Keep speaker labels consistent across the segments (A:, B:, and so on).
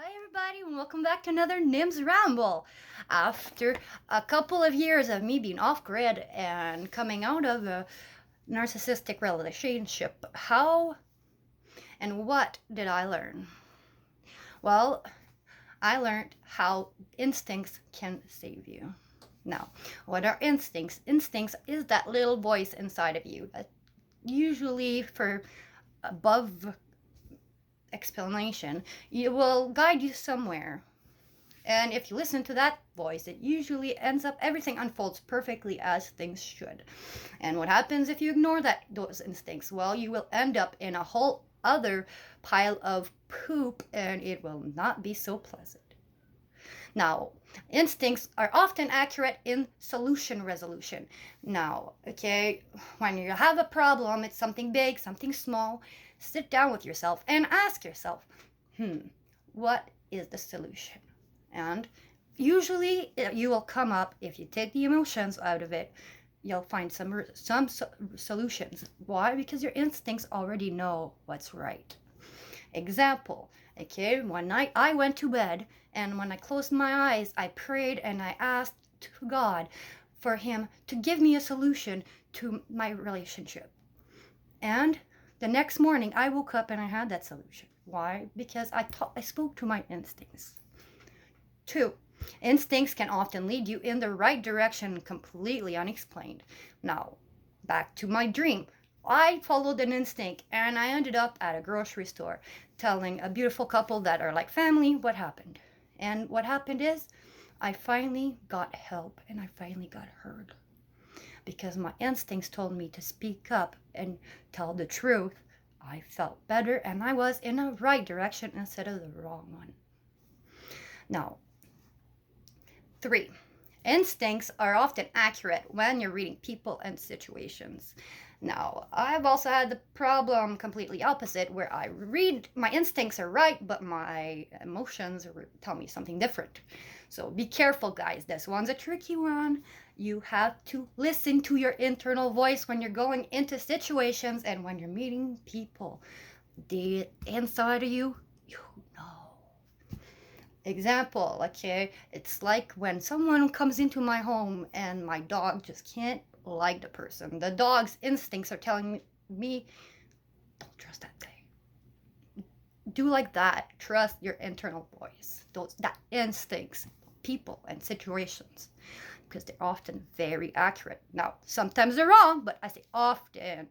A: Hi, everybody, and welcome back to another NIMS Ramble. After a couple of years of me being off grid and coming out of a narcissistic relationship, how and what did I learn? Well, I learned how instincts can save you. Now, what are instincts? Instincts is that little voice inside of you that usually for above explanation, it will guide you somewhere. And if you listen to that voice, it usually ends up everything unfolds perfectly as things should. And what happens if you ignore those instincts? Well, you will end up in a whole other pile of poop and it will not be so pleasant. Now, instincts are often accurate in solution resolution. Now, okay, when you have a problem, it's something big, something small, sit down with yourself and ask yourself, what is the solution? And usually you will come up, if you take the emotions out of it, you'll find some solutions. Why? Because your instincts already know what's right. Example, okay, one night I went to bed, and when I closed my eyes, I prayed and I asked to God for Him to give me a solution to my relationship. And the next morning, I woke up and I had that solution. Why? Because I spoke to my instincts. 2. Instincts can often lead you in the right direction completely unexplained. Now, back to my dream. I followed an instinct and I ended up at a grocery store telling a beautiful couple that are like family what happened. And what happened is I finally got help and I finally got heard. Because my instincts told me to speak up and tell the truth, I felt better and I was in a right direction instead of the wrong one. Now, 3. Instincts are often accurate when you're reading people and situations. Now, I've also had the problem completely opposite where I read my instincts are right, but my emotions tell me something different. So be careful, guys. This one's a tricky one. You have to listen to your internal voice when you're going into situations and when you're meeting people. The inside of you know. Example, okay, it's like when someone comes into my home and my dog just can't like the person. The dog's instincts are telling me, don't trust that guy. Do like that. Trust your internal voice. That instincts, people and situations, because they're often very accurate. Now, sometimes they're wrong, but I say often.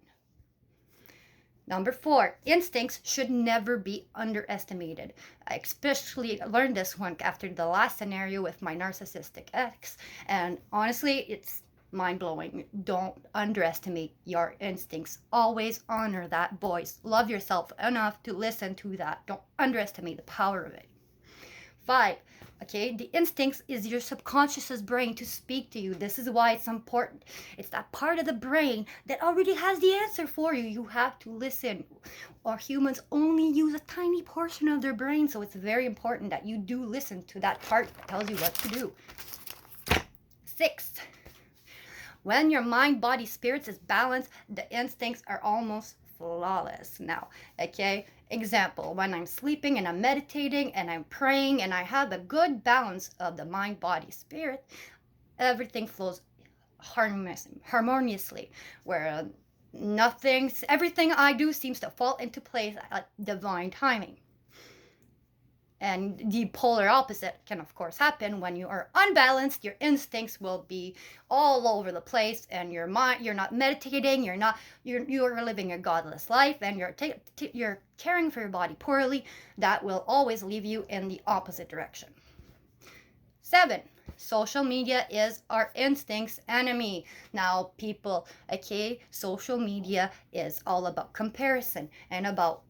A: Number 4, instincts should never be underestimated. I especially learned this one after the last scenario with my narcissistic ex, and honestly, it's mind-blowing. Don't underestimate your instincts. Always honor that voice. Love yourself enough to listen to that. Don't underestimate the power of it. 5. Okay, the instincts is your subconscious's brain to speak to you. This is why it's important. It's that part of the brain that already has the answer for you. You have to listen. Or humans only use a tiny portion of their brain, so it's very important that you do listen to that part that tells you what to do. 6. When your mind, body, spirits is balanced, the instincts are almost flawless. Now, okay, example, when I'm sleeping and I'm meditating and I'm praying and I have a good balance of the mind, body, spirit, everything flows harmoniously, where everything I do seems to fall into place at divine timing. And the polar opposite can, of course, happen when you are unbalanced. Your instincts will be all over the place, and your mind, you're not meditating, you're living a godless life, and you're caring for your body poorly. That will always leave you in the opposite direction. 7. Social media is our instincts' enemy. Now, people, okay, social media is all about comparison and about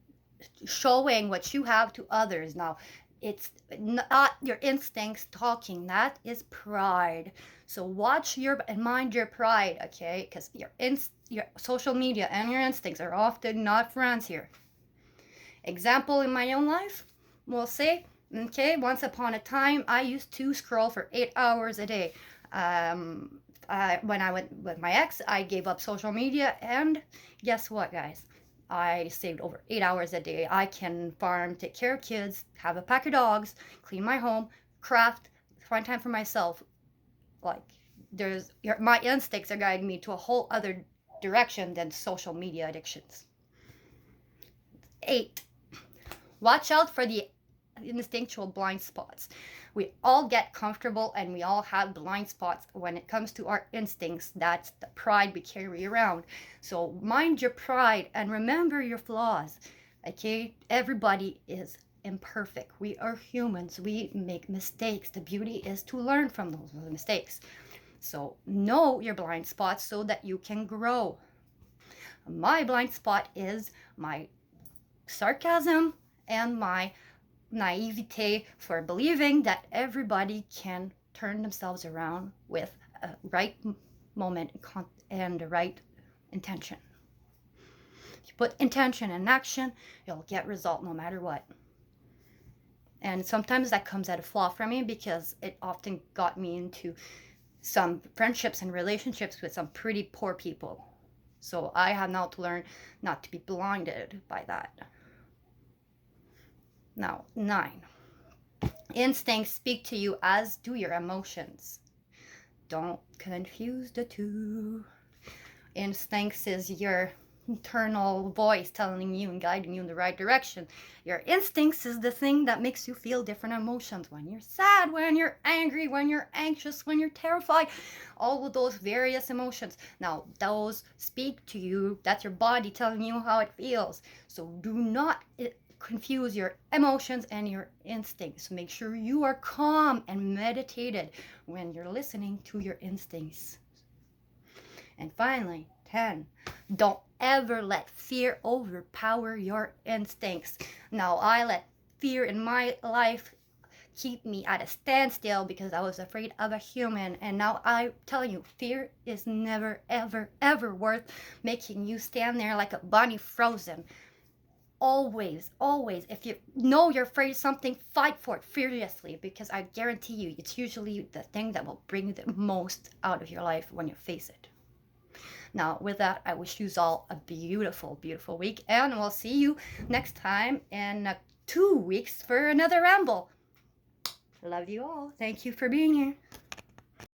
A: showing what you have to others. Now, it's not your instincts talking, that is pride. So watch and mind your pride, okay? Because your social media and your instincts are often not friends here. Example in my own life, we'll say, okay, once upon a time I used to scroll for 8 hours a day. When I went with my ex, I gave up social media, and guess what, guys? I saved over 8 hours a day. I can farm, take care of kids, have a pack of dogs, clean my home, craft, find time for myself. Like, my instincts are guiding me to a whole other direction than social media addictions. 8. Watch out for the instinctual blind spots. We all get comfortable and we all have blind spots when it comes to our instincts. That's the pride we carry around. So mind your pride and remember your flaws. Okay? Everybody is imperfect. We are humans. We make mistakes. The beauty is to learn from those mistakes. So know your blind spots so that you can grow. My blind spot is my sarcasm and my naivete for believing that everybody can turn themselves around with a right moment and the right intention. If you put intention in action, you'll get result no matter what. And sometimes that comes at a flaw for me because it often got me into some friendships and relationships with some pretty poor people. So I have now to learn not to be blinded by that. Now, 9. Instincts speak to you as do your emotions. Don't confuse the two. Instincts is your internal voice telling you and guiding you in the right direction. Your instincts is the thing that makes you feel different emotions. When you're sad, when you're angry, when you're anxious, when you're terrified, all of those various emotions. Now, those speak to you. That's your body telling you how it feels. So do not confuse your emotions and your instincts. Make sure you are calm and meditated when you're listening to your instincts. And finally, 10. Don't ever let fear overpower your instincts. Now, I let fear in my life keep me at a standstill because I was afraid of a human. And now I tell you, fear is never, ever, ever worth making you stand there like a bunny frozen. Always, always, if you know you're afraid of something, fight for it furiously, because I guarantee you it's usually the thing that will bring you the most out of your life when you face it. Now, with that, I wish you all a beautiful, beautiful week, and we'll see you next time in 2 weeks for another ramble. Love you all. Thank you for being here.